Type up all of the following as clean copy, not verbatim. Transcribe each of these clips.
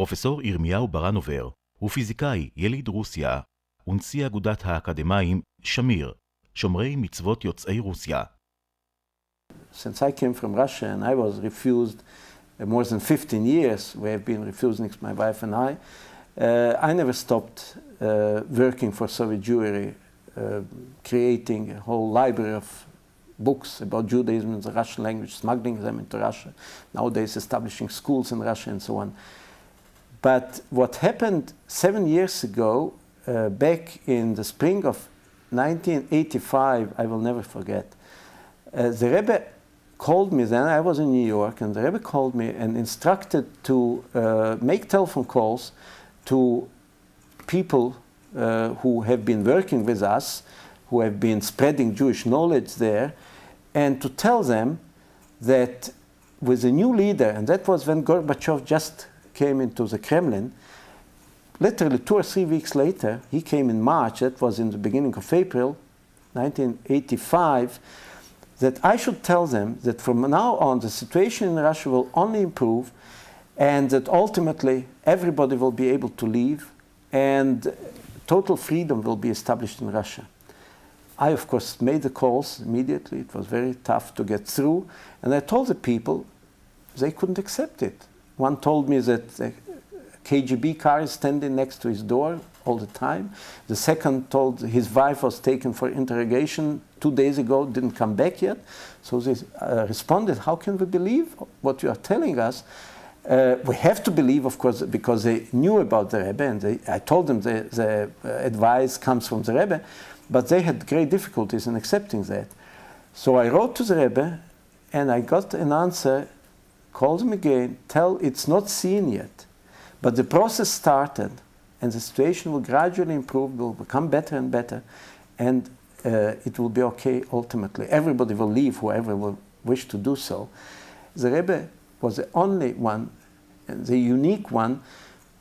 פרופסור ירמיהו ברנובר הוא פיזיקאי יליד רוסיה ונשיא אגודת האקדמאים שמיר, שומרי מצוות יוצאי רוסיה. Since I came from Russia and I was refused more than 15 years, we have been refusing, my wife and I never stopped working for Soviet Jewry, creating a whole library of books about Judaism in the Russian language, smuggling them into Russia, nowadays establishing schools in Russia and so on. But what happened 7 years ago, back in the spring of 1985, I will never forget. The Rebbe called me then, I was in New York, and the Rebbe called me and instructed to make telephone calls to people who have been working with us, who have been spreading Jewish knowledge there, and to tell them that with a new leader, and that was when Gorbachev just came into the Kremlin, literally 2 or 3 weeks later, he came in March, that was in the beginning of April 1985, that I should tell them that from now on the situation in Russia will only improve and that ultimately everybody will be able to leave and total freedom will be established in Russia. I, of course, made the calls immediately. It was very tough to get through. And I told the people they couldn't accept it. One told me that the KGB car is standing next to his door all the time. The second told his wife was taken for interrogation 2 days ago, didn't come back yet. So they responded, how can we believe what you are telling us? We have to believe, of course, because they knew about the Rebbe, and I told them the advice comes from the Rebbe, but they had great difficulties in accepting that. So I wrote to the Rebbe, and I got an answer, called him again, tell it's not seen yet, but the process started, and the situation will gradually improve, will become better and better, and it will be okay ultimately. Everybody will leave, whoever will wish to do so. The Rebbe was the only one, the unique one,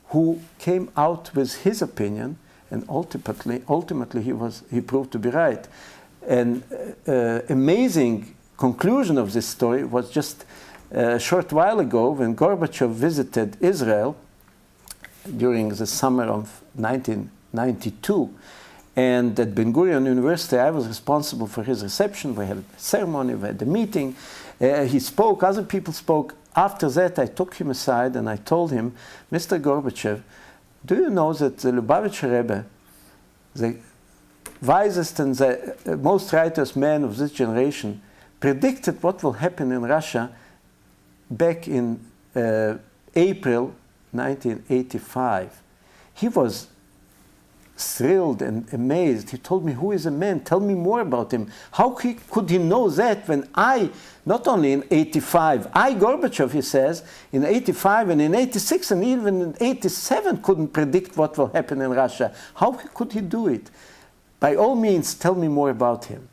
who came out with his opinion, and ultimately he proved to be right. An amazing conclusion of this story was just a short while ago when Gorbachev visited Israel during the summer of 1992. And at Ben Gurion University, I was responsible for his reception. We had a ceremony, we had a meeting. He spoke, other people spoke. After that, I took him aside and I told him, Mr. Gorbachev, do you know that the Lubavitcher Rebbe, the wisest and the most righteous man of this generation, predicted what will happen in Russia back in April 1985. He was thrilled and amazed. He told me, who is the man? Tell me more about him. How could he know that when I, not only in 85, I, Gorbachev, he says, in 85 and in 86 and even in 87 couldn't predict what will happen in Russia. How could he do it? By all means, tell me more about him.